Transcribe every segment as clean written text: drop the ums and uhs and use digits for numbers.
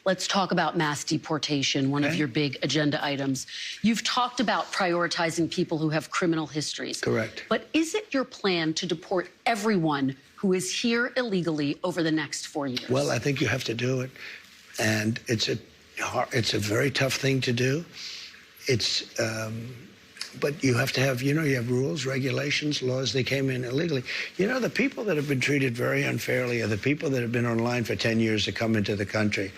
let's talk about mass deportation, one of your big agenda items. You've talked about prioritizing people who have criminal histories. Correct. But is it your plan to deport everyone who is here illegally over the next 4 years? Well, I think you have to do it. And it's a very tough thing to do. But you have to have, you have rules, regulations, laws. They came in illegally. The people that have been treated very unfairly are the people that have been online for 10 years to come into the country.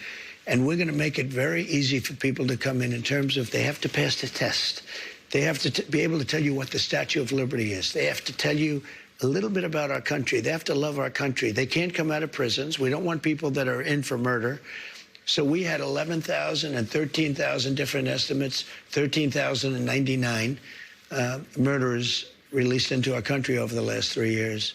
And we're going to make it very easy for people to come in terms of they have to pass the test. They have to be able to tell you what the Statue of Liberty is. They have to tell you a little bit about our country. They have to love our country. They can't come out of prisons. We don't want people that are in for murder. So we had 11,000 and 13,000 different estimates, 13,099 murderers released into our country over the last 3 years.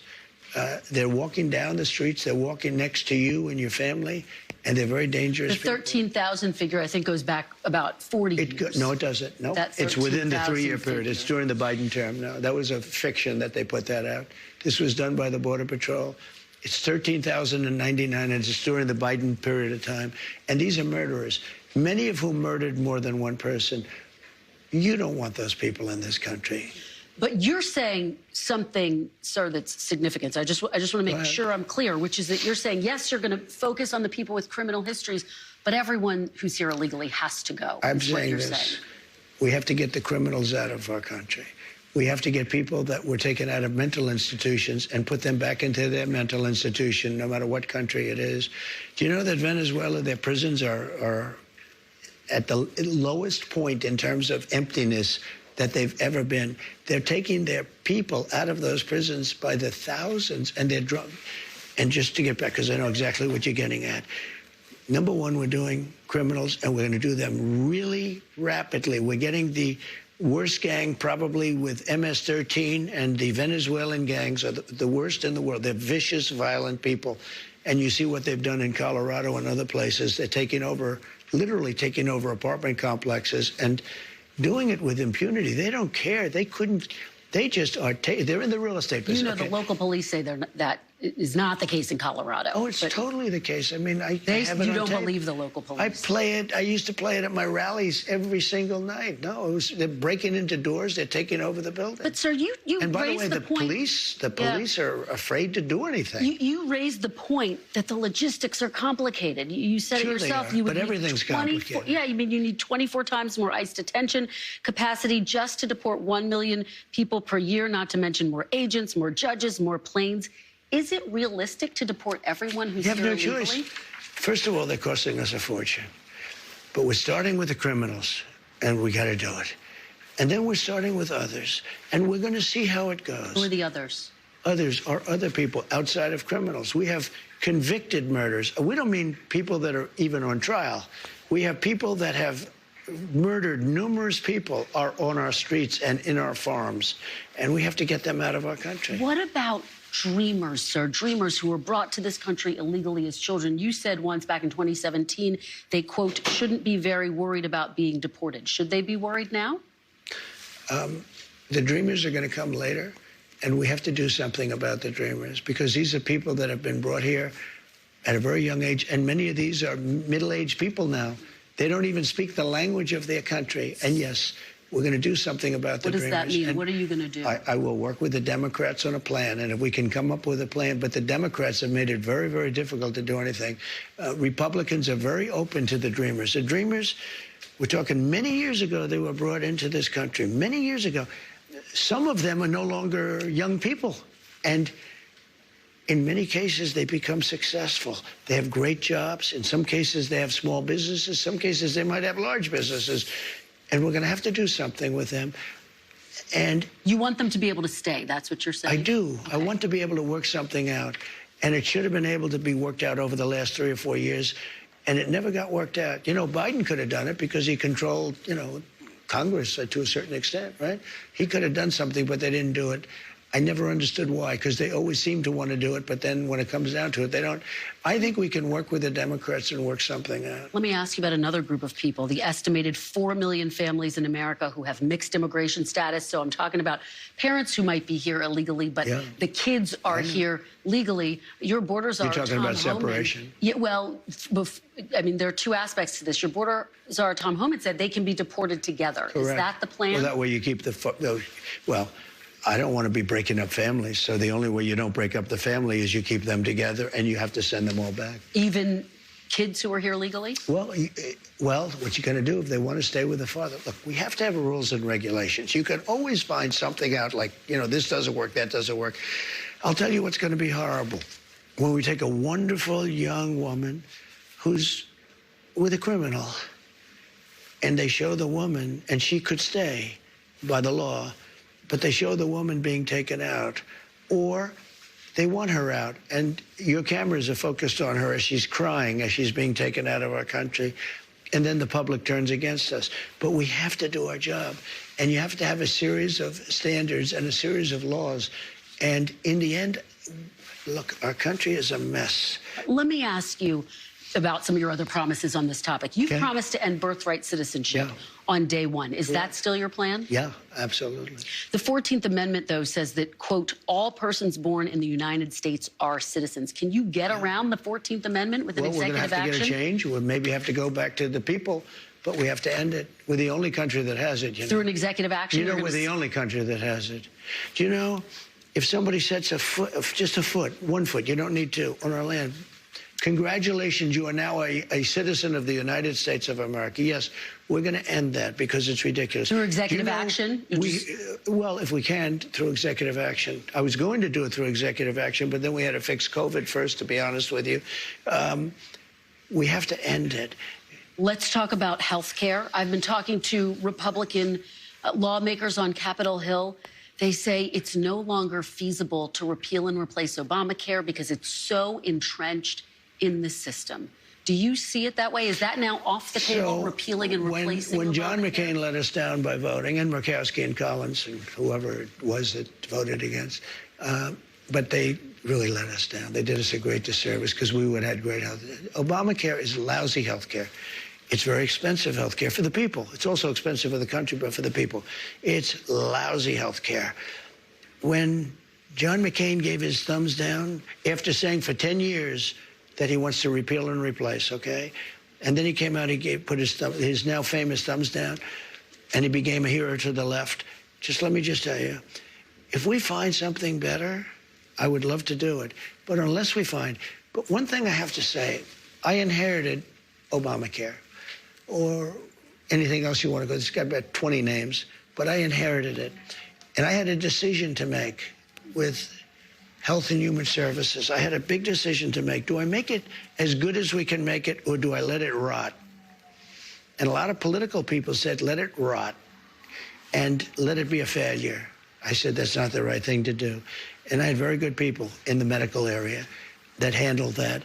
They're walking down the streets. They're walking next to you and your family, and they're very dangerous. The 13,000 figure, I think, goes back about 40 years. No, it doesn't. No, it's within the 3-year period. It's during the Biden term. No, that was a fiction that they put that out. This was done by the Border Patrol. It's 13,099, and it's during the Biden period of time. And these are murderers, many of whom murdered more than one person. You don't want those people in this country. But you're saying something, sir, that's significant. I just want to make sure I'm clear, which is that you're saying, yes, you're going to focus on the people with criminal histories, but everyone who's here illegally has to go. I'm saying this. We have to get the criminals out of our country. We have to get people that were taken out of mental institutions and put them back into their mental institution, no matter what country it is. Do you know that Venezuela, their prisons are at the lowest point in terms of emptiness that they've ever been? They're taking their people out of those prisons by the thousands, and they're drunk. And just to get back, because I know exactly what you're getting at. Number one, we're doing criminals, and we're going to do them really rapidly. We're getting the worst gang probably with MS-13, and the Venezuelan gangs are the worst in the world. They're vicious, violent people. And you see what they've done in Colorado and other places. They're taking over, literally taking over apartment complexes and doing it with impunity. They don't care. They couldn't. They just are. They're in the real estate business. The local police say that is not the case in Colorado. Oh, it's totally the case. I mean, I have it you on don't tape. believe the local police. I play it. I used to play it at my rallies every single night. No, they're breaking into doors. They're taking over the building. But sir, you and by the way, the police are afraid to do anything. You raised the point that the logistics are complicated. You said it yourself. But everything's complicated. Yeah, you mean you need 24 times more ICE detention capacity just to deport 1 million people per year, not to mention more agents, more judges, more planes. Is it realistic to deport everyone who's here illegally? You have no choice. First of all, they're costing us a fortune. But we're starting with the criminals, and we got to do it. And then we're starting with others, and we're going to see how it goes. Who are the others? Others are other people outside of criminals. We have convicted murders. We don't mean people that are even on trial. We have people that have murdered numerous people are on our streets and in our farms, and we have to get them out of our country. What about dreamers, sir? Dreamers who were brought to this country illegally as children. You said once back in 2017, they, quote, shouldn't be very worried about being deported. Should they be worried now? The dreamers are going to come later, and we have to do something about the dreamers, because these are people that have been brought here at a very young age, and many of these are middle-aged people now. They don't even speak the language of their country. And yes, we're going to do something about the dreamers. What does that mean? What are you going to do? I will work with the Democrats on a plan, and if we can come up with a plan. But the Democrats have made it very, very difficult to do anything. Republicans are very open to the dreamers. The dreamers, we're talking many years ago, they were brought into this country. Many years ago. Some of them are no longer young people. And in many cases, they become successful. They have great jobs. In some cases, they have small businesses. Some cases, they might have large businesses. And we're going to have to do something with them. And you want them to be able to stay. That's what you're saying? I do. Okay. I want to be able to work something out. And it should have been able to be worked out over the last 3 or 4 years. And it never got worked out. Biden could have done it because he controlled, Congress to a certain extent, right? He could have done something, but they didn't do it. I never understood why, because they always seem to want to do it, but then when it comes down to it, they don't. I think we can work with the Democrats and work something out. Let me ask you about another group of people, the estimated 4 million families in America who have mixed immigration status. So I'm talking about parents who might be here illegally, but the kids are here legally. Your borders are You're talking Tom about Homan. separation? Yeah, well, I mean, there are two aspects to this. Your border czar, Tom Homan, said they can be deported together. Correct. Is that the plan? Well, that way you keep well, I don't want to be breaking up families, so the only way you don't break up the family is you keep them together, and you have to send them all back. Even kids who are here legally? Well, what you're going to do if they want to stay with the father? Look, we have to have rules and regulations. You can always find something out like, this doesn't work, that doesn't work. I'll tell you what's going to be horrible. When we take a wonderful young woman who's with a criminal, and they show the woman, and she could stay by the law, but they show the woman being taken out, or they want her out, and your cameras are focused on her as she's crying, as she's being taken out of our country, and then the public turns against us. But we have to do our job, and you have to have a series of standards and a series of laws, and in the end, look, our country is a mess. Let me ask you about some of your other promises on this topic. You've promised to end birthright citizenship on day one. Is that still your plan? Yeah, absolutely. The 14th Amendment, though, says that, quote, all persons born in the United States are citizens. Can you get around the 14th Amendment with an executive action? We're going to have to get a change. We'll maybe have to go back to the people, but we have to end it. We're the only country that has it. Through an executive action? We're the only country that has it. Do you know, if somebody sets a foot, just a foot, 1 foot, you don't need two, on our land, congratulations, you are now a citizen of the United States of America. Yes, we're going to end that because it's ridiculous. Through executive action? Well, if we can, through executive action. I was going to do it through executive action, but then we had to fix COVID first, to be honest with you. We have to end it. Let's talk about health care. I've been talking to Republican lawmakers on Capitol Hill. They say it's no longer feasible to repeal and replace Obamacare because it's so entrenched in the system. Do you see it that way? Is that now off the table, repealing and replacing? When John McCain let us down by voting, and Murkowski and Collins and whoever it was that voted against, but they really let us down. They did us a great disservice because we would have had great health. Obamacare is lousy health care. It's very expensive health care for the people. It's also expensive for the country, but for the people. It's lousy health care. When John McCain gave his thumbs down after saying for 10 years that he wants to repeal and replace, okay? And then he came out, put his now famous thumbs down, and he became a hero to the left. Let me just tell you, if we find something better, I would love to do it. But unless we find, but one thing I have to say, I inherited Obamacare, or anything else you want to go. It's got about 20 names, but I inherited it. And I had a decision to make with Health and Human Services. I had a big decision to make. Do I make it as good as we can make it, or do I let it rot? And a lot of political people said, let it rot and let it be a failure. I said, that's not the right thing to do. And I had very good people in the medical area that handled that.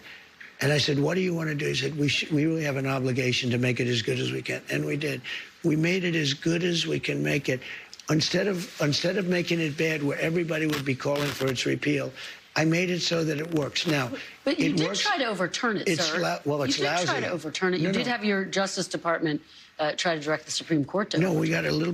And I said, what do you want to do? He said, we really have an obligation to make it as good as we can. And we did. We made it as good as we can make it. Instead of making it bad where everybody would be calling for its repeal, I made it so that it works. Now, but you did try to overturn it, sir. Well, it's lousy. You did try to overturn it. You did have your Justice Department try to direct the Supreme Court to overturn it. No, we got a little bit